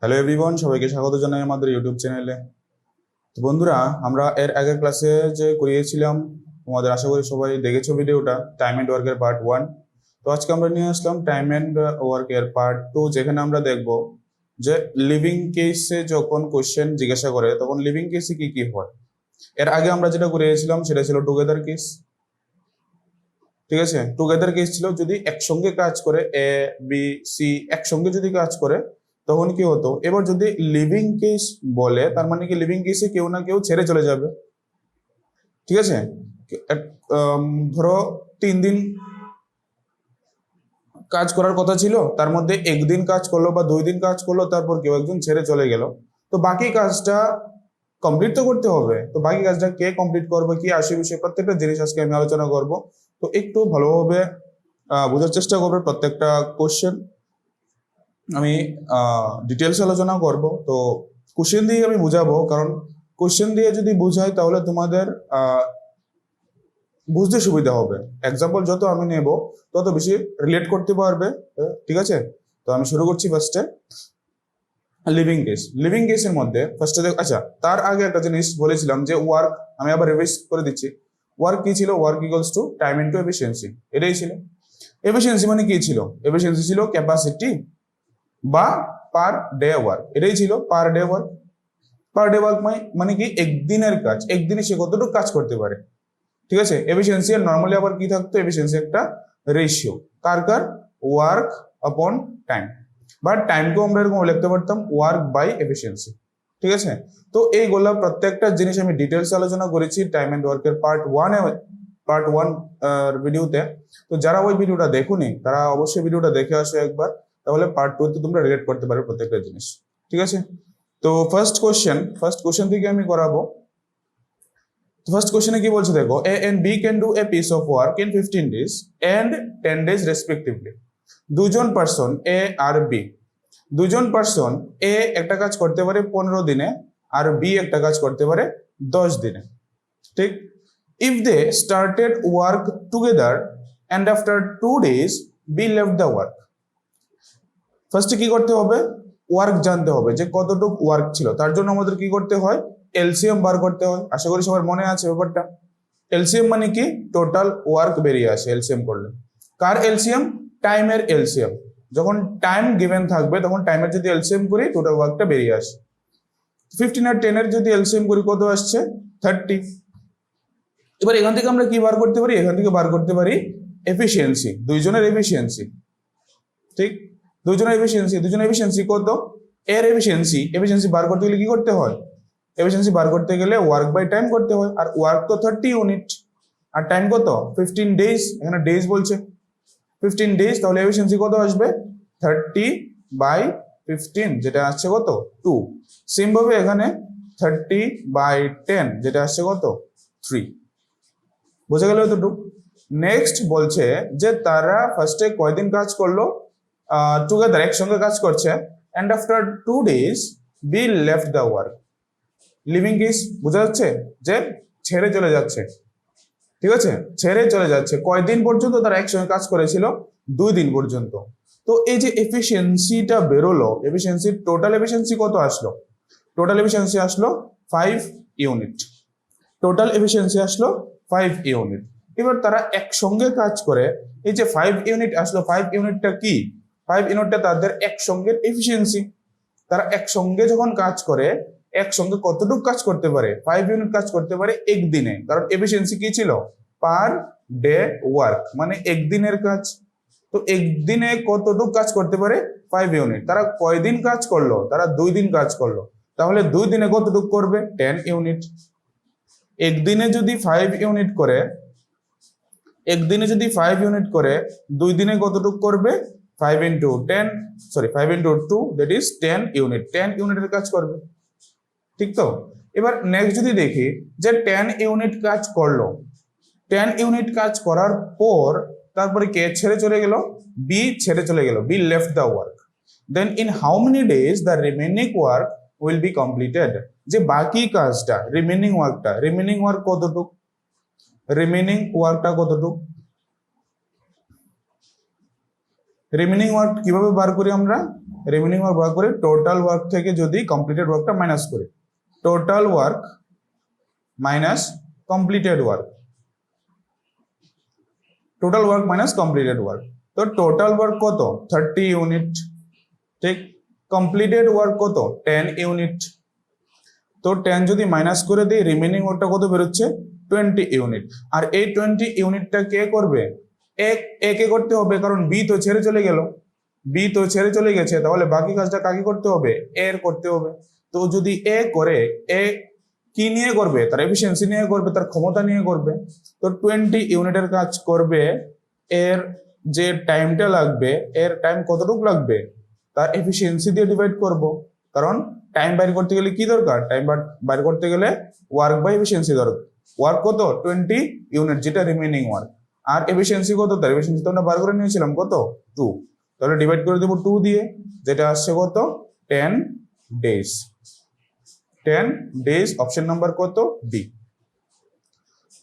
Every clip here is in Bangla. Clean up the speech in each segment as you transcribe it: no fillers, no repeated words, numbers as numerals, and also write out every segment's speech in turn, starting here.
হ্যালো এভরিওয়ান, সবাইকে স্বাগত জানাই আমাদের ইউটিউব চ্যানেলে। তো বন্ধুরা, আমরা এর আগের ক্লাসে যে করিয়েছিলাম তোমাদের আশা করি সবাই দেখেছো ভিডিওটা, টাইম এন্ড ওয়ার্কের পার্ট 1। তো আজকে আমরা নিয়ে আসলাম টাইম এন্ড ওয়ার্কের পার্ট 2, যেখানে আমরা দেখব যে লিভিং কেসে যখন কোশ্চেন জিজ্ঞাসা করে তখন লিভিং কেসে কি কি হয়। এর আগে আমরা যেটা করিয়েছিলাম সেটা ছিল টুগেদার কেস। ঠিক আছে, টুগেদার কেস ছিল যদি একসঙ্গে কাজ করে, এ বি সি একসঙ্গে যদি কাজ করে তখন কি হতো। এবার যদি লিভিং কেস বলে তার মানে কি লিভিং কেসে কেউ না কেউ ছেড়ে চলে যাবে। ঠিক আছে, ধরো 3 দিন কাজ করার কথা ছিল, তার মধ্যে একদিন কাজ করলো বা 2 দিন কাজ করলো, তারপর কেউ একজন ছেড়ে চলে গেল। তো বাকি কাজটা কমপ্লিট তো করতে হবে। তো বাকি কাজটা কে কমপ্লিট করবে, কি আসে বিষয়ে প্রত্যেকটা জিনিস আজকে আমি আলোচনা করব। তো একটু ভালোভাবে বোঝার চেষ্টা করবে। প্রত্যেকটা কোশ্চেন আমি ডিটেলস আলোচনা করব। তো কোশ্চেন দিয়ে আমি বুঝাবো, কারণ কোশ্চেন দিয়ে যদি বুঝাই তাহলে তোমাদের বুঝতে সুবিধা হবে। এক্সাম্পল যত আমি নেব তত বেশি রিলেট করতে পারবে। ঠিক আছে, তো আমি শুরু করছি ফার্স্টে লিভিং কেস। লিভিং কেসের মধ্যে ফার্স্টে আচ্ছা, তার আগে একটা জিনিস বলেছিলাম যে ওয়ার্ক, আমি আবার রিভাইজ করে দিচ্ছি। ওয়ার্ক কি ছিল? Work equals to time into efficiency, এটাই ছিল। এফিসিয়েন্সি মানে কি ছিল? এফিসিয়েন্সি ছিল ক্যাপাসিটি বা পার ডে ওয়ার্ক, এটাই ছিল per day work. Per day work মানে কি একদিনের কাজ, একদিনে সে কতটুকু কাজ করতে পারে। ঠিক আছে, এফিসিয়েন্সি আর নর্মালি আবার কি থাকতো? এফিসিয়েন্সি একটা রেশিও, কার ওয়ার্ক আপন টাইম, বাট টাইমকেও আমরা এরকম লিখতে পারতাম ওয়ার্ক বাই এফিসিয়েন্সি। ঠিক আছে, তো এইগুলা প্রত্যেকটা জিনিস আমি ডিটেলস আলোচনা করেছি টাইম এন্ড ওয়ার্কের পার্ট ওয়ান ভিডিওতে। তো যারা ওই ভিডিওটা দেখোনি তারা অবশ্যই ভিডিওটা দেখে আসো একবার, তাহলে পার্ট 2 তে তোমরা রিলেট করতে পারবে প্রত্যেকটা জিনিস। ঠিক আছে, তো ফার্স্ট কোশ্চেন থেকে আমি করাবো। ফার্স্ট কোশ্চেনে কি বলছে দেখো, A and B can do a piece of work in 15 days and 10 days respectively. দুজন পার্সন এ আর বি, দুজন পার্সন এ একটা কাজ করতে পারে 15 দিনে আর বি একটা কাজ করতে পারে 10 দিনে। ঠিক, if they started work together and after 2 days B left the work. ফার্স্টে কি করতে হবে? ওয়ার্ক জানতে হবে যে কতটুকু ওয়ার্ক ছিল। তার জন্য আমাদের কি করতে হয়? এলসিএম বার করতে হয়। আশা করি সবার মনে আছে ব্যাপারটা। এলসিএম মানে কি? টোটাল ওয়ার্ক বেরিয়ে আসে এলসিএম করলে। কার এলসিএম? টাইমের এলসিএম। যখন টাইম গিভেন থাকবে তখন টাইমের যদি এলসিএম করি টোটাল ওয়ার্কটা বেরিয়ে আসে। 15 আর 10 এর যদি এলসিএম করি কত আসছে? 30। এবার এখান থেকে আমরা কি বার করতে পারি? এখান থেকে বার করতে পারি এফিসিয়েন্সি, দুইজনের এফিসিয়েন্সি। ঠিক, দুজনের এফিসিয়েন্সি কত? এর এফিসিয়েন্সি বার করতে গেলে কি করতে হয়? এফিসিয়েন্সি বার করতে গেলে ওয়ার্ক বাই টাইম করতে হয়। আর ওয়ার্ক তো 30 ইউনিট আর টাইম কত? 15 days, এখানে ডেজ বলছে 15 days, তাহলে এফিসিয়েন্সি কত আসবে? 30/15, যেটা আসছে কত? 2। সেম ভাবে এখানে 30/10, যেটা আসছে কত? 3। বোঝা গেল এতটুকু? নেক্সট বলছে যে তারা ফার্স্টে কয়দিন কাজ করলো টুগেদার, একসঙ্গে কাজ করছে, and after 2 days B left the work. Leaving case বোঝা যাচ্ছে যে ছেড়ে চলে যাচ্ছে। ঠিক আছে, ছেড়ে চলে যাচ্ছে। কয়দিন পর্যন্ত তারা একসঙ্গে কাজ করেছিল? 2 দিন পর্যন্ত। তো এই যে এফিসিয়েন্সিটা বেরোলো, এফিসিয়েন্সি টোটাল এফিসিয়েন্সি কত আসলো? টোটাল এফিসিয়েন্সি আসলো 5 ইউনিট। টোটাল এফিসিয়েন্সি আসলো 5 ইউনিট। এবার তারা একসঙ্গে কাজ করে, এই যে 5 ইউনিট আসলো, 5 ইউনিটটা কি? 5 ইউনিটটা তাদের একসঙ্গে এফিসিয়েন্সি। তারা একসঙ্গে যখন কাজ করে একসঙ্গে কতটুকু কাজ করতে পারে? 5 ইউনিট কাজ করতে পারে একদিনে, কারণ এফিসিয়েন্সি কি ছিল? পার ডে ওয়ার্ক, মানে একদিনের কাজ। তো একদিনে কতটুকু কাজ করতে পারে? 5 ইউনিট। তারা কয়দিন কাজ করলো? তারা 2 দিন কাজ করলো, তাহলে 2 দিনে কতটুকু করবে? 10 ইউনিট। একদিনে যদি 5 ইউনিট করে, 2 দিনে কতটুকু করবে? 5 into 2, that is 10 ইউনিট। 10 ইউনিটের কাজ করবে। ঠিক তো? এবার নেক্সট যদি দেখি যে 10 ইউনিট কাজ করলো, 10 ইউনিট কাজ করার পর তারপরে কে ছেড়ে চলে গেল? বি ছেড়ে চলে গেল, B left the work. Then in how many days the remaining work will be completed. যে বাকি কাজটা, রিমেনিং ওয়ার্ক কতটুক? রিমেনিং ওয়ার্কটা কতটুক? রিমেনিং ওয়ার্ক কিভাবে বার করি আমরা? রিমেনিং ওয়ার্ক ভাগ করে টোটাল ওয়ার্ক থেকে যদি কমপ্লিটেড ওয়ার্কটা মাইনাস করি, total work minus completed work, total work minus completed work. তো টোটাল ওয়ার্ক কত? 30 ইউনিট, ঠিক। কমপ্লিটেড ওয়ার্ক কত? 10 ইউনিট। তো 10 যদি মাইনাস করে দিই, রিমেনিং ওয়ার্কটা কত বেরোচ্ছে? 20 ইউনিট। আর এই 20 ইউনিটটা কে করবে? একে করতে হবে, কারণ বি তো ছেড়ে চলে গেল, বি তো ছেড়ে চলে গেছে, তাহলে বাকি কাজটা কাকে করতে হবে? এর করতে হবে। তো যদি এ করে, এ কি নিয়ে করবে? তার এফিসিয়েন্সি নিয়ে করবে, তার ক্ষমতা নিয়ে করবে। তো 20 ইউনিটের কাজ করবে, এর যে টাইমটা লাগবে, এর টাইম কতটুকু লাগবে? তার এফিসিয়েন্সি দিয়ে ডিভাইড করব, কারণ টাইম বাইর করতে গেলে কি দরকার? টাইম বাইর করতে গেলে ওয়ার্ক বাই এফিসিয়েন্সি দরকার। ওয়ার্ক কত? 20 ইউনিট, যেটা রিমেনিং ওয়ার্ক। আর এফিসিয়েন্সি কত? তার এফিসিয়েন্সি তো আমরা বার করে নিয়েছিলাম, কত? 2। তাহলে ডিভাইড করে দেবো 2 দিয়ে, যেটা আসছে কত? 10 ডেজ। 10 ডেজ, অপশন নাম্বার কত? ডি।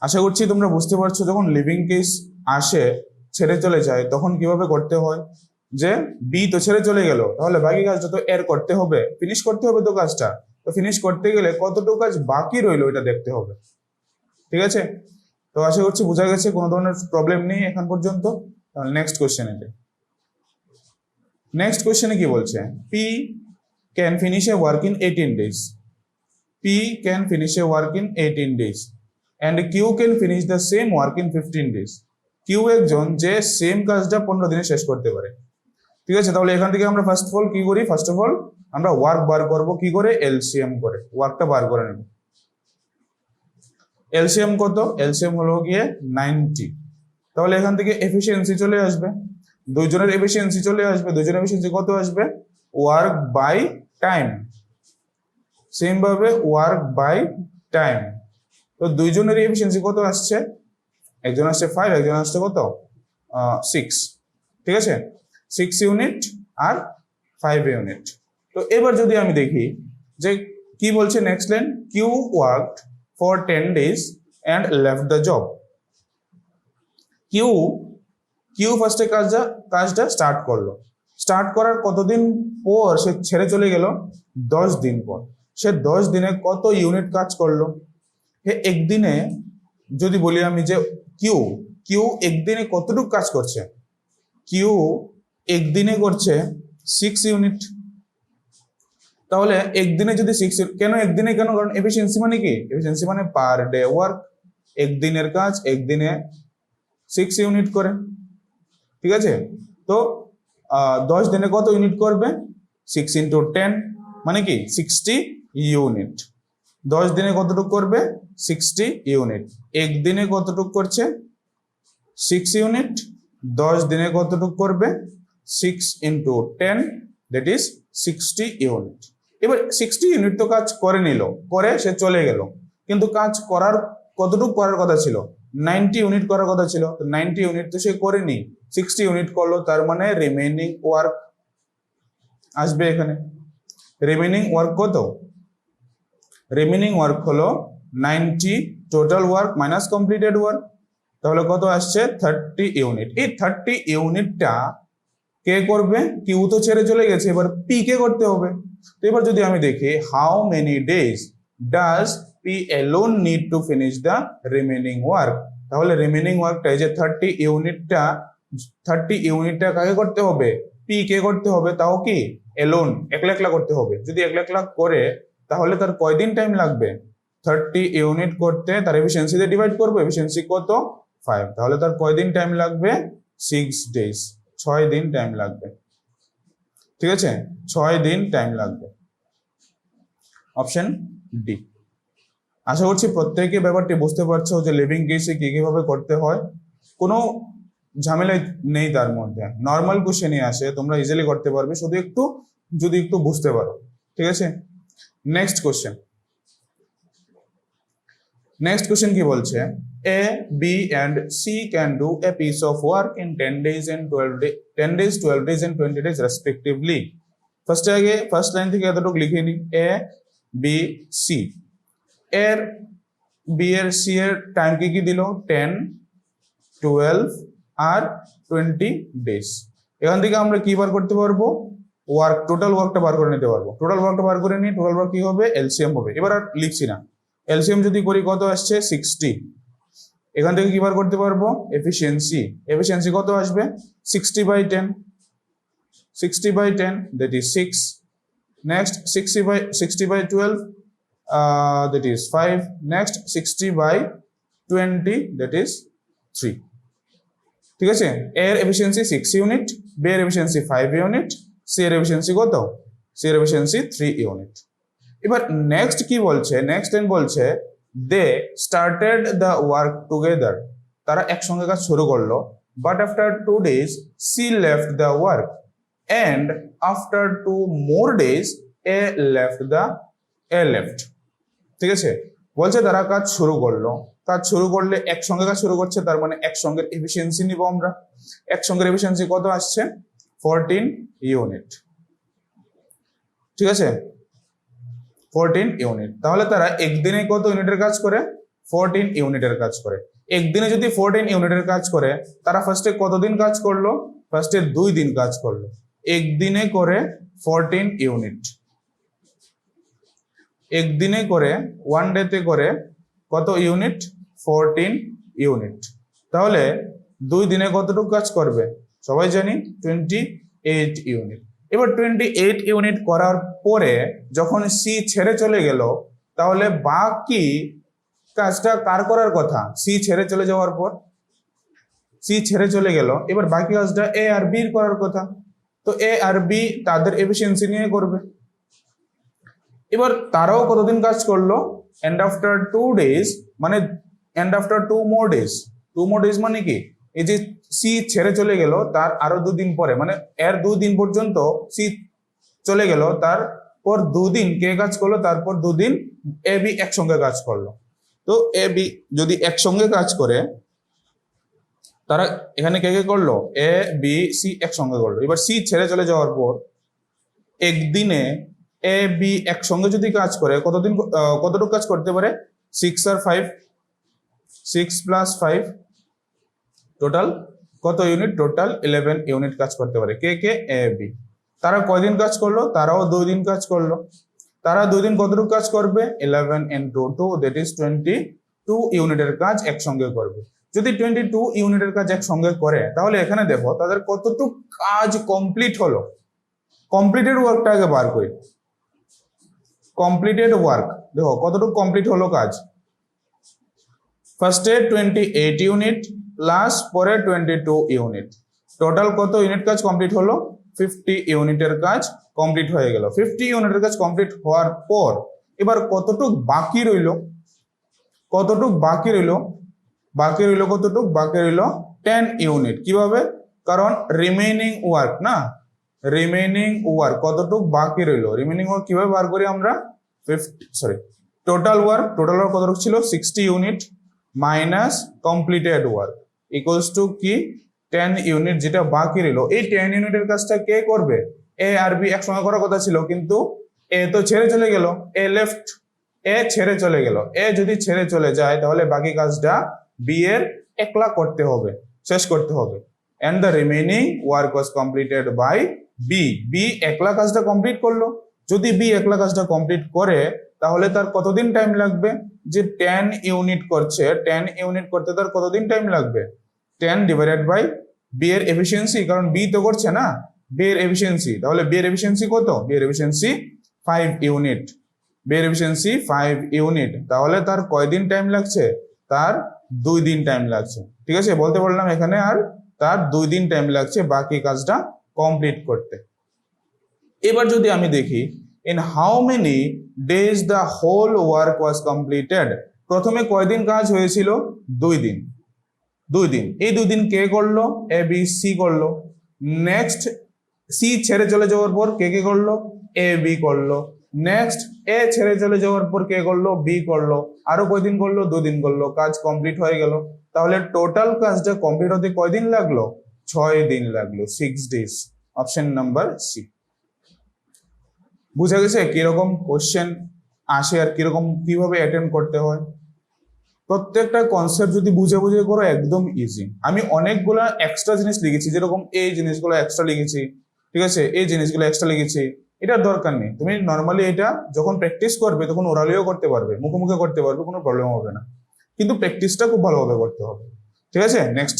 আশা করছি তোমরা বুঝতে পারছো, যখন লিভিং কেস আসে, ছেড়ে চলে যায়, তখন কিভাবে করতে হয়। যে বি তো ছেড়ে চলে গেল, তাহলে বাকি কাজটা তো এর করতে হবে, ফিনিশ করতে হবে তো কাজটা। তো ফিনিশ করতে গেলে কতটুকু কাজ বাকি রইলো এটা দেখতে হবে, ঠিক আছে? তো আশা করছি বোঝা গেছে, কোনো ধরনের প্রবলেম নেই এখন পর্যন্ত। তাহলে নেক্সট কোশ্চেনে যাই। নেক্সট কোশ্চেনে কি বলছে? P can finish A work in 18 days. P can finish A work in 18 days and Q can finish the same work in 15 days. Q একজন যে সেম কাজটা 15 দিনে শেষ করতে পারে, ঠিক আছে? তাহলে এখান থেকে আমরা ফার্স্ট অফ অল কি করি? ফার্স্ট অফ অল আমরা ওয়ার্ক বার করব, কি করে? এলসিএম করে ওয়ার্কটা বার করে নেব। এলসিএম কত? এলসিএম হলো গিয়ে 90। তাহলে এখান থেকে এফিসিয়েন্সি চলে আসবে, দুইজনের এফিসিয়েন্সি চলে আসবে। দুইজনের এফিসিয়েন্সি কত আসবে? ওয়ার্ক বাই টাইম, সেম ভাবে ওয়ার্ক বাই টাইম। তো দুইজনের এফিসিয়েন্সি কত আসছে? একজন আসছে 5, একজন আসছে কত? 6, ঠিক আছে? 6 ইউনিট আর 5 ইউনিট। তো এবার যদি আমি দেখি যে কি বলছে next line, Q worked for 10 days and left the job. Q ফার্স্টে কাজটা স্টার্ট করলো। স্টার্ট করার কতদিন পর সে ছেড়ে চলে গেল? 10 দিন পর। সে 10 দিনে কত ইউনিট কাজ করলো? একদিনে যদি বলি আমি যে কিউ একদিনে কতটুকু কাজ করছে? কিউ একদিনে করছে 6 ইউনিট। তাহলে একদিনে যদি 6, কেন একদিনে? কেন? কারণ এফিসিয়েন্সি মানে কি? এফিসিয়েন্সি মানে পার ডে ওয়ার্ক। একদিনের কাজ একদিনে 6 ইউনিট করে, ঠিক আছে? তো 10 দিনে কত ইউনিট করবে? 6 × 10 মানে কি? 60 ইউনিট। 10 দিনে কতটুকু করবে? 60 ইউনিট। একদিনে কতটুকু করছে? 6 ইউনিট। 10 দিনে কতটুকু করবে? 6 × 10, দ্যাট ইজ 60 ইউনিট। এবার 60 ইউনিট তো কাজ করে নিল, করে সে চলে গেল, কিন্তু কাজ করার কতটুকু করার কথা ছিল? 90 ইউনিট করার কথা ছিল। তো 90 ইউনিট তো সে করেনি, 60 ইউনিট করলো, তার মানে রিমেইনিং ওয়ার্ক আসবে এখানে। রিমেইনিং ওয়ার্ক কত? রিমেইনিং ওয়ার্ক হলো 90 total work minus completed work. তাহলে কত আসছে? 30 ইউনিট। এই 30 ইউনিটটা কে করবে? কিউ তো ছেড়ে চলে গেছে, এবার পি কে করতে হবে। তো এবার যদি আমি দেখি, how many days does P alone need to finish the remaining work. তাহলে রিমেইনিং ওয়ার্কটা এই যে 30 ইউনিটটা কাকে করতে হবে? পি কে করতে হবে, তাও কি অ্যালোন, একলা একলা করতে হবে। যদি একলা একলা করে তাহলে তার কয়দিন টাইম লাগবে? 30 ইউনিট করতে তার এফিসিয়েন্সি দিয়ে ডিভাইড করবো, এফিসিয়েন্সি কত? 5। তাহলে তার কয়দিন টাইম লাগবে? 6 ডেজ, 6 দিন টাইম লাগবে, ঠিক আছে? 6 দিন টাইম লাগবে, অপশন ডি। আশা করছি প্রত্যেকে ব্যাপারটি বুঝতে পারছো যে লিভিং কেসে কি কিভাবে করতে হয়। কোনো ঝামেলা নেই তার মধ্যে, নর্মাল কোশ্চেনই আসে, তোমরা ইজিলি করতে পারবে, শুধু একটু যদি একটু বুঝতে পারো, ঠিক আছে? নেক্সট কোশ্চেন কি বলছে? A, B and C can do a piece of work in 10 days and 12 days and 20 days respectively. First line থেকে এতটুকু লিখে নি, A, B, C। এর B এর C এর টাইম কি দিল? 10, 12 আর 20 ডেজ। এখান থেকে আমরা কি বার করতে পারবো? ওয়ার্ক, টোটাল ওয়ার্কটা বার করে নিতে পারবো। টোটাল ওয়ার্কটা বার করে নিই, টোটাল ওয়ার্ক কি হবে, এলসিএম হবে। এবার আর লিখছি না, এলসিএম যদি করি কত আসছে 60। এখান থেকে কি বার করতে পারবো, এফিসিয়েন্সি। এফিসিয়েন্সি কত আসবে, 60/10, 60/10 that is 6. Next 60/12 that is 5. Next 60/20 that is 3. ঠিক আছে, এর এফিসিয়েন্সি 6 ইউনিট, বি এর এফিসিয়েন্সি 5 ইউনিট, সি এর এফিসিয়েন্সি কত, সি এর এফিসিয়েন্সি 3 ইউনিট। এবার নেক্সট কি বলছে, নেক্সট লাইন বলছে they started the work together, তারা একসঙ্গে কাজ শুরু করলো, but after 2 days C left the work and after 2 more days A left. ঠিক আছে, বলছে তারা কাজ শুরু করলো, কাজ শুরু করলে একসঙ্গে কাজ শুরু করছে, তার মানে একসঙ্গের এফিসিয়েন্সি নিব আমরা। একসঙ্গের এফিসিয়েন্সি কত আসছে, 14 ইউনিট। ঠিক আছে, 14 ইউনিট। তাহলে তারা একদিনে কত ইউনিটের কাজ করে, 14 ইউনিটের কাজ করে। একদিনে যদি 14 ইউনিটের কাজ করে, তারা ফার্স্টে কতদিন কাজ করলো, ফার্স্টে 2 দিন কাজ করলো। একদিনে করে 14 ইউনিট, একদিনে করে 1 ডেতে করে কত ইউনিট, 14 ইউনিট। তাহলে 2 দিনে কতটুকু কাজ করবে, সবাই জানি 28 ইউনিট। এবার 28 ইউনিট করার পরে যখন সি ছেড়ে চলে গেল, তাহলে বাকি কাজটা কার করার কথা, সি ছেড়ে চলে যাওয়ার পর, সি ছেড়ে চলে গেল, এবার বাকি কাজটা এ আর বি করার কথা। তো এ আর বি তাদের এফিসিয়েন্সি নিয়ে করবে। এবার তারাও কতদিন কাজ করলো, এন্ড আফটার 2 days মানে and after 2 more days। 2 more days মানে কি, এই যে সি ছেড়ে চলে গেল তার আরো 2 দিন পরে, মানে এর 2 দিন পর্যন্ত সি চলে গেল, তারপর 2 দিন কে কাজ করলো, তারপর 2 দিন এ বি একসঙ্গে কাজ করলো। তো এ বি যদি একসঙ্গে কাজ করে, তারা এখানে কে কে করলো, এ বি সি একসঙ্গে করলো। এবার সি ছেড়ে চলে যাওয়ার পর একদিনে এ বি একসঙ্গে যদি কাজ করে কতদিন, কতটুকু কাজ করতে পারে, 6 আর 5, 6 + 5 টোটাল কত ইউনিট, টোটাল 11 ইউনিট কাজ করতে পারে। কে কে, এ বি। তারা কয়দিন কাজ করলো, তারাও 2 দিন কাজ করলো। তারা 2 দিন কতটুকু কাজ করবে, 11 × 2 that is 22 ইউনিটের কাজ একসঙ্গে করবে। যদি 22 ইউনিটের কাজ একসঙ্গে করে, তাহলে এখানে দেখো তাদের কতটুকু কাজ কমপ্লিট হলো। কমপ্লিটেড ওয়ার্কটা আগে বার করি। কমপ্লিটেড ওয়ার্ক দেখো কতটুকু কমপ্লিট হলো কাজ, ফার্স্টে 28 ইউনিট প্লাস পরে 22 ইউনিট, টোটাল কত ইউনিট কাজ কমপ্লিট হলো, 50 ইউনিটের কাজ কমপ্লিট হয়ে গেল। 50 ইউনিটের কাজ কমপ্লিট হওয়ার পর এবার কতটুক বাকি রইল, কতটুক বাকি রইল, বাকি রইল কতটুক, বাকি রইল 10 ইউনিট। কিভাবে, কারণ রিমেইনিং ওয়ার্ক না, রিমেইনিং ওয়ার্ক কতটুক বাকি রইল, রিমেইনিং ওয়ার্ক কিভাবে বার করি আমরা, টোটাল ওয়ার্ক কতটুক ছিল, 60 unit minus completed work equals to কি, 10 ইউনিট যেটা বাকি রইল। এই 10 ইউনিটের কাজটা কে করবে, এ আর বি একসঙ্গে করার কথা ছিল, কিন্তু এ তো ছেড়ে চলে গেল, এ লেফট, এ ছেড়ে চলে গেল। এ যদি ছেড়ে চলে যায় তাহলে বাকি কাজটা বি এর একলা করতে হবে, শেষ করতে হবে। And the remaining work was completed by B. B একলা কাজটা কমপ্লিট করলো। যদি বি একলা কাজটা কমপ্লিট করে তাহলে তার কতদিন টাইম লাগবে, যে 10 ইউনিট করছে, 10 ইউনিট করতে তার কতদিন টাইম লাগবে, 10 ডিভাইডেড বাই বি এর এফিসিয়েন্সি, কারণ বি তো করছে না, বি এর এফিসিয়েন্সি। তাহলে বি এর এফিসিয়েন্সি কত, বি এর এফিসিয়েন্সি 5 ইউনিট, বি এর এফিসিয়েন্সি 5 ইউনিট। তাহলে তার কয়দিন টাইম লাগছে, তার 2 দিন টাইম লাগছে। ঠিক আছে, বলতে বললাম এখানে, আর তার 2 দিন টাইম লাগছে বাকি কাজটা কমপ্লিট করতে। এবার যদি আমি দেখি in how many days the whole work was completed, প্রথমে কয়দিন কাজ হয়েছিল, 2 দিন, 2 দিন। এই 2 দিন কে করলো, এ বি সি করলো। নেক্সট সি ছেড়ে চলে যাওয়ার পর কে কে করলো, এ বি করলো। নেক্সট এ ছেড়ে চলে যাওয়ার পর কে করলো, বি করলো। আরো কয়দিন করলো, 2 দিন করলো, কাজ কমপ্লিট হয়ে গেল। তাহলে টোটাল কাজটা কমপ্লিট হতে কয়দিন লাগলো, 6 দিন লাগলো, 6 days। Option number C. বুঝা গেছে কিরকম কোশ্চেন আসে আর কিরকম কিভাবে অ্যাটেন্ড করতে হয়। প্রত্যেকটা কনসেপ্ট যদি বুঝে বুঝে করো একদম ইজি। আমি অনেকগুলা এক্সট্রা জিনিস লিখেছি, যেরকম এই জিনিসগুলো এক্সট্রা লিখেছি, ঠিক আছে, এই জিনিসগুলো এক্সট্রা লিখেছি, এটার দরকার নেই। তুমি নর্মালি এটা যখন প্র্যাকটিস করবে তখন ওরালিও করতে পারবে, মুখে করতে পারবে, কোনো প্রবলেম হবে না, কিন্তু প্র্যাকটিসটা খুব ভালোভাবে করতে হবে। ঠিক আছে, নেক্সট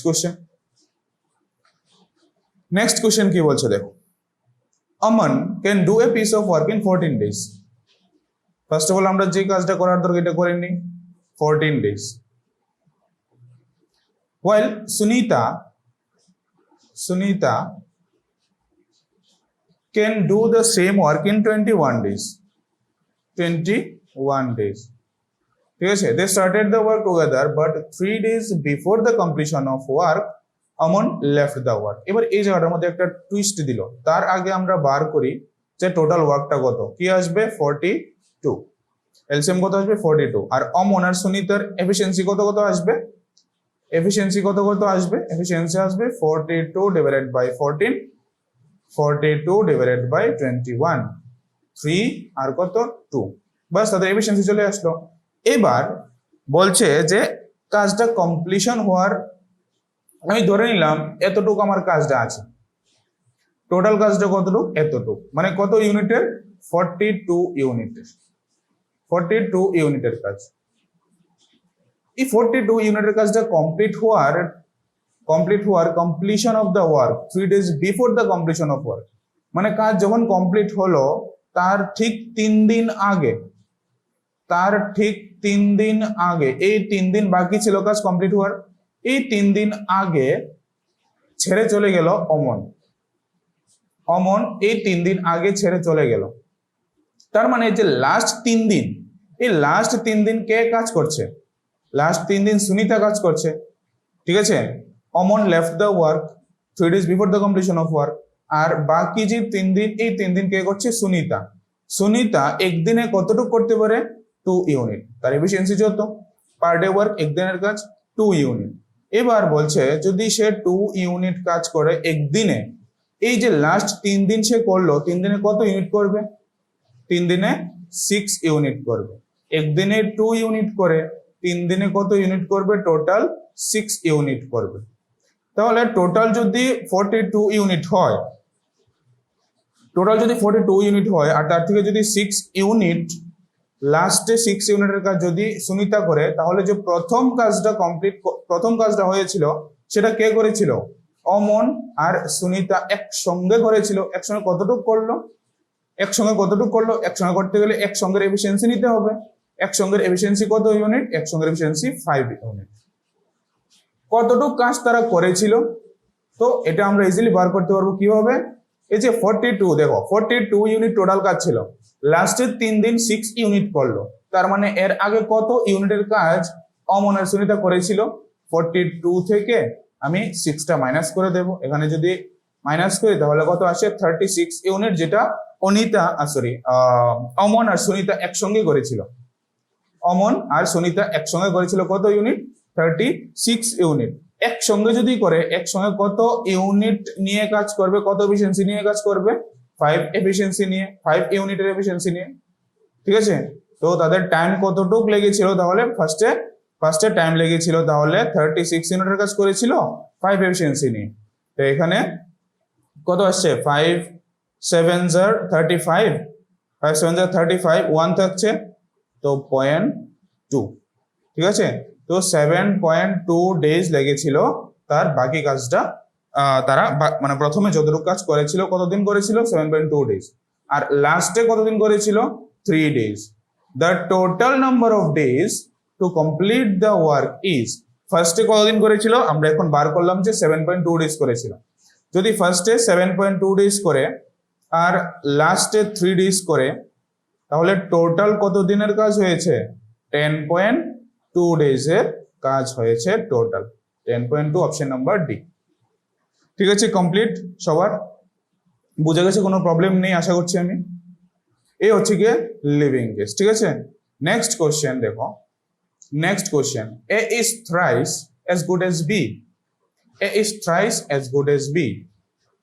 কোশ্চেন কি বলছে দেখো, Aman can do a piece of work in 14 days. First of all আমরা যে কাজটা করার দরকার এটা করে নিই, 14 days. While Sunita can do the same work in 21 days. 21 days. ঠিক আছে, they started the work together but 3 days before the completion of work Aman left the work. এবার এই জায়গাটার মধ্যে একটা টুইস্ট দিল, তার আগে আমরা বার করি যে টোটাল ওয়ার্কটা কত, কি আসবে 42, এলসিএম কত আসবে 42, আর অমন আর সুনিতার এফিসিয়েন্সি কত আসবে, এফিসিয়েন্সি আসবে 42 ডিভাইডেড বাই 14, 42 ডিভাইডেড বাই 21, 3 আর কত 2, বাস তাদের এফিসিয়েন্সি চলে আসলো। এবার বলছে যে কাজটা কমপ্লিশন হওয়ার, আমি ধরে নিলাম এতটুকু আমার কাজটা আছে, টোটাল কাজটা কতটুকু, এতটুকু, মানে কত ইউনিটের, 42 ইউনিটের কাজ। এই 42 ইউনিটের কাজটা কমপ্লিট হওয়ার completion of the work 3 days before the completion of work, মানে কাজ যখন কমপ্লিট হলো তার ঠিক 3 দিন আগে, এই 3 দিন বাকি ছিল কাজ কমপ্লিট হওয়ার, এই 3 দিন আগে ছেড়ে চলে গেল অমন এই 3 দিন আগে ছেড়ে চলে গেল। তার মানে যে লাস্ট 3 দিন, এই লাস্ট 3 দিন কে কাজ করছে, লাস্ট 3 দিন সুনিতা কাজ করছে। ঠিক আছে, অমন left the work 3 days before the completion of work, আর বাকি যে 3 দিন, এই 3 দিন কে করছে, সুনিতা একদিনে কতটুকু করতে পারে, 2 ইউনিট, তার এফিসিয়েন্সি যত, পার ডে ওয়ার্ক একদিনের কাজ 2 ইউনিট। এবার বলছে যদি সে 2 ইউনিট কাজ করে একদিনে, এই যে লাস্ট 3 দিন সে করলো, 3 দিনে কত ইউনিট করবে, 3 দিনে 6 ইউনিট করবে, একদিনে 2 ইউনিট করে 3 দিনে কত ইউনিট করবে, টোটাল 6 ইউনিট করবে। তাহলে টোটাল যদি 42 ইউনিট হয়, আর তার থেকে যদি 6 ইউনিট, লাস্টে 6 ইউনিটের কাজ যদি সুনিতা করে, তাহলে যে প্রথম কাজটা হয়েছিল সেটা কে করেছিল, অমন আর সুনিতা একসঙ্গে করেছিল। একসঙ্গে কতটুকু করলো, একসঙ্গে করতে গেলে একসঙ্গের এফিসিয়েন্সি নিতে হবে, একসঙ্গের এফিসিয়েন্সি কত ইউনিট, একসঙ্গের এফিসিয়েন্সি 5 ইউনিট। কতটুকু কাজ তারা করেছিল, তো এটা আমরা ইজিলি বার করতে পারবো কিভাবে, এই যে 42, দেখো 42 ইউনিট টোটাল কাজ ছিল, লাস্টের 3 দিন 6 ইউনিট করলো, তার মানে এর আগে কত ইউনিটের কাজ অমন আর সুনিতা করেছিল, 42 থেকে আমি 6টা মাইনাস করে দেব, এখানে যদি মাইনাস করি তাহলে কত আসে 36 ইউনিট, যেটা অমন আর সুনিতা একসঙ্গে করেছিল, কত ইউনিট, 36 ইউনিট। একসঙ্গে যদি করে, একসঙ্গে কত ইউনিট নিয়ে কাজ করবে, কত এফিসিয়েন্সি নিয়ে কাজ করবে, 5 ইউনিটের এফিসিয়েন্সি নিয়ে। ঠিক আছে, তো তাদের টাইম কতটুকু লেগেছিল, তাহলে ফার্স্টে টাইম লেগেছিল তাহলে 36 ইউনিটের কাজ করেছিল 5 এফিসিয়েন্সি নিয়ে। তো এখানে কত আসছে, 5 7s are 35, 5 7s are 35, 1 থাকছে, তো 0.2। ঠিক আছে, তো 7.2 ডেজ লেগেছিল তার বাকি কাজটা, তারা মানে প্রথমে যতটুকু কাজ করেছিল, কতদিন করেছিল, 7.2 ডেজ, আর লাস্টে কতদিন করেছিল, 3 days. The total number of days to complete the work is, ফার্স্টে কতদিন করেছিল, আমরা এখন বার করলাম যে 7.2 ডেজ করেছিল। যদি ফার্স্টে 7.2 ডেজ করে আর লাস্টে 3 ডেজ করে, তাহলে টোটাল কত দিনের কাজ হয়েছে, 10.2 ডেজের কাজ হয়েছে টোটাল, 10.2, অপশন নাম্বার ডি। ঠিক আছে, কমপ্লিট, সবার বুঝে গেছে, কোনো প্রবলেম নেই আশা করছি আমি। এই হচ্ছে গিয়ে লিভিং কেস। ঠিক আছে, নেক্সট কোশ্চেন দেখো, A is thrice as good as B, A is thrice as good as B,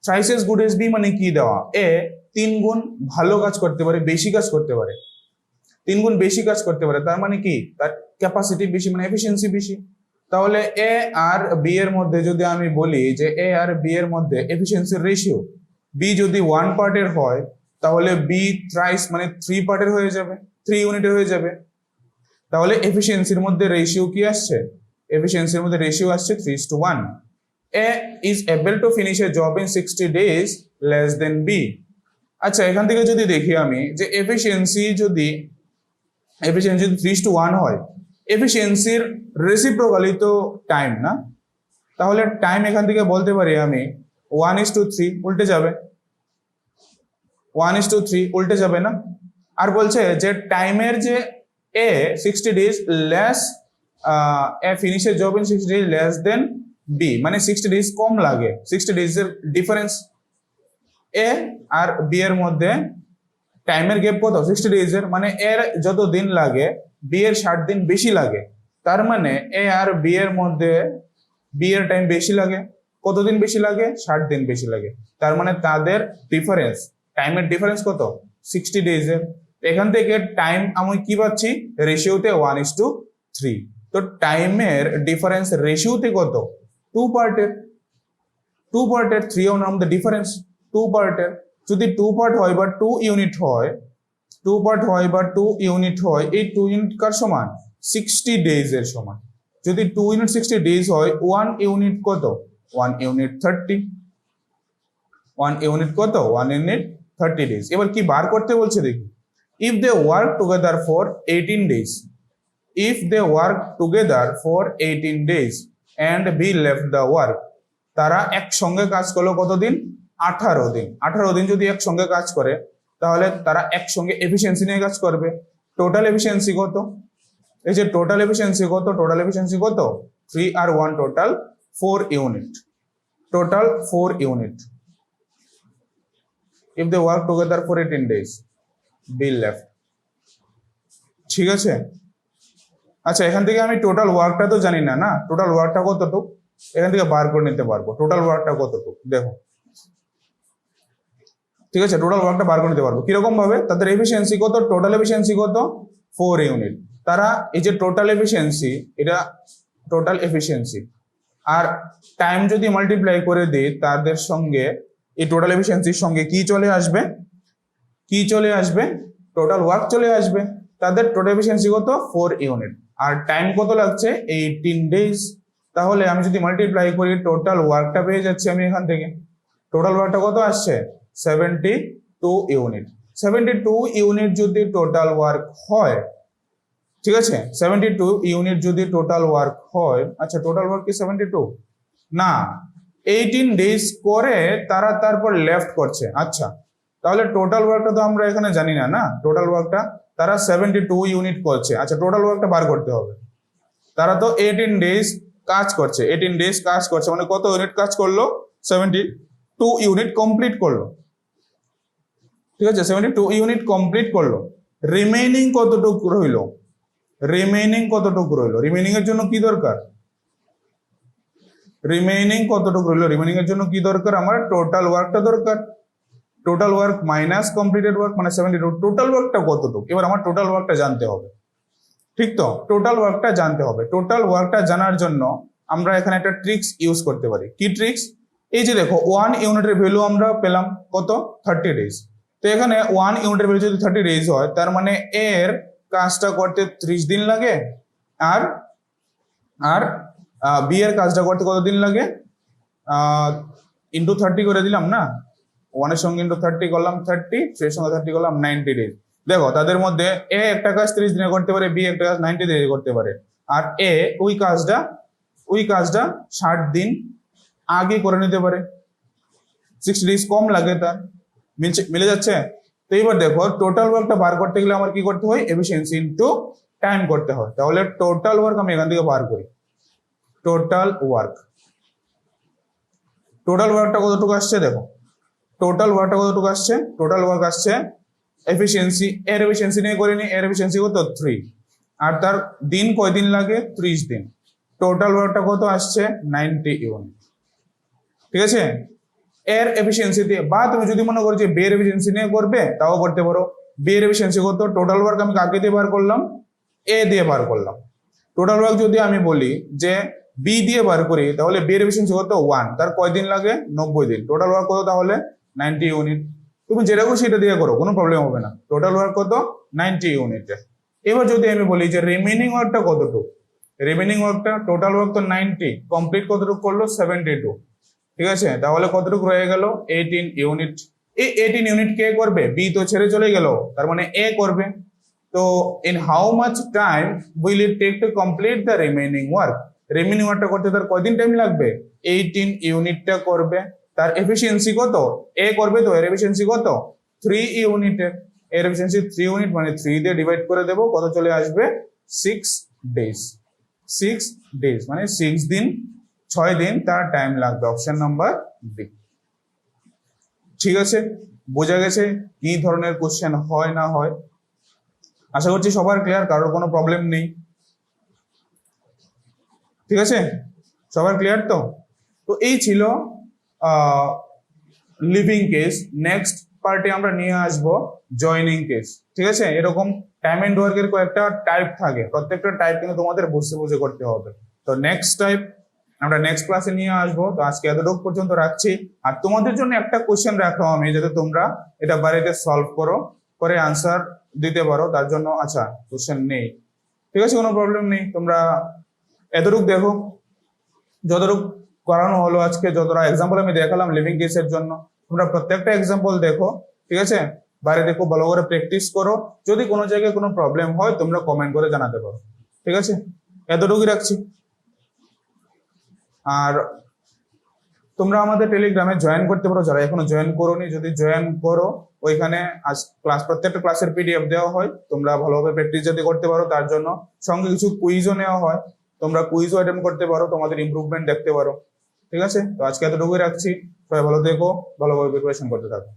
thrice as good as B মানে কি দেওয়া, এ 3 গুণ ভালো কাজ করতে পারে, বেশি কাজ করতে পারে, 3 গুণ বেশি কাজ করতে পারে, তার মানে কি, তার ক্যাপাসিটি বেশি, মানে এফিসিয়েন্সি বেশি। তাহলে এ আর বি এর মধ্যে যদি আমি বলি যে এ আর বি এর মধ্যে এফিসিয়েন্সির রেশিও, বি যদি 1 পার্টের হয় তাহলে বি থ্রাইস মানে 3 পার্টের হয়ে যাবে, 3 ইউনিটের হয়ে যাবে। তাহলে এফিসিয়েন্সির মধ্যে রেশিও কি আসছে? এফিসিয়েন্সির মধ্যে রেশিও আসছে 3:1। A is able to finish a job in 60 days less then B. আচ্ছা, এখান থেকে যদি দেখি আমি যে এফিসিয়েন্সি যদি 3:1 হয়, এফিসিয়েন্সির রেসিপ্রোকালি তো টাইম না, তাহলে টাইম এখান থেকে বলতে পারি আমি 1:3 উল্টে যাবে, 1:3 উল্টে যাবে না। আর বলছে যে টাইমের যে A 60 days less A finish a job in 60 days less then B, মানে 60 days কম লাগে, 60 days এর ডিফারেন্স এ আর বি এর মধ্যে টাইমের গ্যাপ কত? 60 days এর, মানে এর যত দিন লাগে বি এর 60 দিন বেশি লাগে। তার মানে এ আর বি এর মধ্যে বি এর টাইম বেশি লাগে। কতদিন বেশি লাগে? 60 দিন বেশি লাগে। তার মানে তাদের ডিফারেন্স, টাইমের ডিফারেন্স কত? 60 days এর। এখান থেকে টাইম আমি কি পাচ্ছি? রেশিওতে 1:3। তো টাইমের ডিফারেন্স রেশিওতে কত? 2 পার্টের, 2 পার্টের 3 এর নাম দ্য ডিফারেন্স 2 পার্টের। যদি 2 পার্ট হয় বা 2 ইউনিট হয়, 2 পার্ট হয় বা 2 ইউনিট হয়, এই 2 ইউনিট কার সমান? 60 days এর সমান। যদি 2 ইউনিট 60 days হয়, 1 ইউনিট কত? 1 ইউনিট 30। 1 ইউনিট কত? 1 ইউনিট 30 days। এবার কি বার করতে বলছে দেখি। If they work together for 18 days, if they work together for 18 days and be left the work, তারা একসঙ্গে কাজ করলো কতদিন? 18 দিন। 18 দিন যদি একসঙ্গে কাজ করে তাহলে তারা একসঙ্গে এফিসিয়েন্সি নিয়ে কাজ করবে। টোটাল এফিসিয়েন্সি কত? এই যে টোটাল এফিসিয়েন্সি কত? টোটাল এফিসিয়েন্সি কত? 3 আর 1 total 4 unit, total 4 unit. if they work together for 18 days be left, ঠিক আছে। আচ্ছা, এখান থেকে আমি টোটাল ওয়ার্কটা তো জানি না, না টোটাল ওয়ার্কটা কতটুকু এখান থেকে বার করে নিতে পারবো। টোটাল ওয়ার্কটা কতটুকু দেখো, ঠিক আছে, টোটাল ওয়ার্কটা বার করে নিতে পারবো। কিরকম ভাবে? তাদের এফিসিয়েন্সি কত? টোটাল এফিসিয়েন্সি কত? 4 ইউনিট। তারা এই যে টোটাল এফিসিয়েন্সি, এটা টোটাল এফিসিয়েন্সি, আর টাইম যদি মাল্টিপ্লাই করে দিই তাদের সঙ্গে, এই টোটাল এফিসিয়েন্সির সঙ্গে কি চলে আসবে? কি চলে আসবে? টোটাল ওয়ার্ক চলে আসবে। তাদের টোটাল এফিসিয়েন্সি কত? 4 ইউনিট। আর টাইম কত লাগছে? 18 days। তাহলে আমি যদি মাল্টিপ্লাই করি টোটাল ওয়ার্কটা পেয়ে যাচ্ছি আমি এখান থেকে। টোটাল ওয়ার্কটা কত আসছে? 72 ইউনিট। 72 ইউনিট যদি টোটাল ওয়ার্ক হয়, ঠিক আছে, 72 ইউনিট যদি টোটাল ওয়ার্ক হয়, আচ্ছা টোটাল ওয়ার্ক কি 72? না, 18 days করে তারা তারপর লেফট করছে। আচ্ছা, তাহলে টোটাল ওয়ার্কটা তো আমরা এখানে জানি না, না টোটাল ওয়ার্কটা তারা 72 ইউনিট করছে। আচ্ছা, টোটাল ওয়ার্কটা বার করতে হবে। তারা তো 18 days কাজ করছে, 18 days কাজ করছে, মানে কত ইউনিট কাজ করলো? 72 ইউনিট কমপ্লিট করলো, ঠিক আছে, 72 ইউনিট কমপ্লিট করলো। রিমেইনিং কতটুকু রইলো? রিমেইনিং কতটুকু রইলো? রিমেইনিং এর জন্য কি দরকার? রিমেইনিং কতটুকু রইলো? রিমেইনিং এর জন্য কি দরকার? আমার টোটাল ওয়ার্কটা দরকার। Total work minus completed work মানে 72। টোটাল ওয়ার্কটা কতটুকু? এবার আমার টোটাল ওয়ার্কটা জানতে হবে, ঠিক তো? টোটাল ওয়ার্কটা জানতে হবে। টোটাল ওয়ার্কটা জানার জন্য আমরা এখানে একটা ট্রিক্স ইউজ করতে পারি। কি ট্রিক্স? এই যে দেখো 1 ইউনিটের ভ্যালু আমরা পেলাম কত? 30 days। তো এখানে 1 ইউনিটের ভ্যালু যদি 30 days হয়, তার মানে এর কাজটা করতে 30 দিন লাগে, আর আর বি এর কাজটা করতে কত দিন লাগে? ইন্টু 30 করে দিলাম না, 1 এর সঙ্গে ইন্টু 30 করলাম 30, 3 এর সঙ্গে 30 করলাম 90 days। দেখো তাদের মধ্যে এ একটা কাজ 30 দিনে করতে পারে, বি একটা কাজ 90 দিনে করতে পারে, আর এ ওই কাজটা 60 দিন আগে করে নিতে পারে, 60 days কম লাগে তার। মিলে যাচ্ছে? তো এবার দেখো টোটাল ওয়ার্কটা বার করতে গেলে আমার কি করতে হয়? এফিসিয়েন্সি ইনটু টাইম করতে হয়। তাহলে টোটাল ওয়ার্ক আমি এখান থেকে বার করি। টোটাল ওয়ার্কটা কতটুকু আসছে দেখো, টোটাল ওয়ার্কটা কতটুকু আসছে? টোটাল ওয়ার্ক আসছে এফিসিয়েন্সি, এর এফিসিয়েন্সি নিয়ে করে নি, এর এফিসিয়েন্সি কত? 3, আর তার দিন কয়দিন লাগে? 30 দিন। টোটাল ওয়ার্কটা কত আসছে? 90 ইউনিট, ঠিক আছে। এর এফিসিয়েন্সি দিয়ে, বা তুমি যদি মনে করো যে বি এর এফিসিয়েন্সি নিয়ে করবে তাও করতে পারো। বি এর এফিসিয়েন্সি কত? টোটাল ওয়ার্ক আমি কাকে দিয়ে বার করলাম? এ দিয়ে বার করলাম। টোটাল ওয়ার্ক যদি আমি বলি যে বি দিয়ে বার করি তাহলে বি এর এফিসিয়েন্সি কত? 1, তার কয়দিন লাগে? 90 দিন। টোটাল ওয়ার্ক কত তাহলে? 90 ইউনিট। তুমি যেটা খুশি সেটা দিয়ে করো, কোনো প্রবলেম হবে না। টোটাল ওয়ার্ক কত? 90 ইউনিটে। এবার যদি আমি বলি যে রিমেনিং ওয়ার্কটা কতটুকু, রিমেনিং ওয়ার্কটা টোটাল ওয়ার্ক তো 90, কমপ্লিট কতটুকু করলো? 72। ঠিক আছে, তাহলে কতটুকু রয়ে গেল? 18 ইউনিট। এই 18 ইউনিট কে করবে? বি তো ছেড়ে চলে গেল, তার মানে এ করবে। তো in how much time will it take to complete the remaining work? Remaining ওয়ার্কটা করতে তার কয়দিন টাইম লাগবে? 18 ইউনিটটা করবে। তার এফিসিয়েন্সি কত? এ করবে, তো এর এফিসিয়েন্সি কত? 3 ইউনিটের। এর এফিসিয়েন্সি 3 ইউনিট, মানে 3 দিয়ে ডিভাইড করে দেবো, কত চলে আসবে? 6 ডেজ। 6 ডেজ মানে 6 দিন, 6 দিন তার টাইম লাগবে। Option number B. ঠিক আছে, বোঝা গেছে কি ধরনের কোশ্চেন হয় না হয়? আশা করছি সবার ক্লিয়ার, কারোর কোনো প্রবলেম নেই। ঠিক আছে, সবার ক্লিয়ার তো? তো এই ছিল লিভিং কেস। নেক্সট পার্টে আমরা নিয়ে আসবো জয়নিং কেস। ঠিক আছে, এরকম টাইম এন্ড ওয়ার্কের কয়েকটা টাইপ থাকে, প্রত্যেকটা টাইপ কিন্তু তোমাদের বুঝে বুঝে করতে হবে। তো নেক্সট টাইপ আমরা নেক্সট ক্লাসে নিয়ে আসবো। তো আজকে এতটুকু পর্যন্ত রাখছি। আর তোমাদের জন্য একটা কোশ্চেন রাখলাম আমি, যাতে তোমরা এটা বাড়িতে সলভ করো, করে আনসার দিতে পারো। তার জন্য আচ্ছা কোশ্চেন নেই, ঠিক আছে, কোনো প্রবলেম নেই। তোমরা এতটুকু দেখো, যতটুকু করানো হলো আজকে, যতটা এক্সাম্পল আমি দেখালাম লিভিং কেসের জন্য, তোমরা প্রত্যেকটা এক্সাম্পল দেখো। ঠিক আছে, বাইরে দেখো, ভালো করে প্র্যাকটিস করো। যদি কোনো জায়গায় কোনো প্রবলেম হয় তোমরা কমেন্ট করে জানাতে পারো। ঠিক আছে, এতটুকুই রাখছি। আর তোমরা আমাদের টেলিগ্রামে জয়েন করতে পারো, যারা এখনো জয়েন করোনি, যদি জয়েন করো, ওইখানে আজ ক্লাস, প্রত্যেকটা ক্লাসের পিডিএফ দেওয়া হয়, তোমরা ভালোভাবে প্র্যাকটিস যাতে করতে পারো তার জন্য। সঙ্গে কিছু কুইজও নেওয়া হয়, তোমরা কুইজও অ্যাটেন্ড করতে পারো, তোমাদের ইমপ্রুভমেন্ট দেখতে পারো। ঠিক আছে, তো আজকে এতটুকুই রাখছি। সবাই ভালো থেকো, ভালোভাবে প্রিপারেশন করতে থাকো।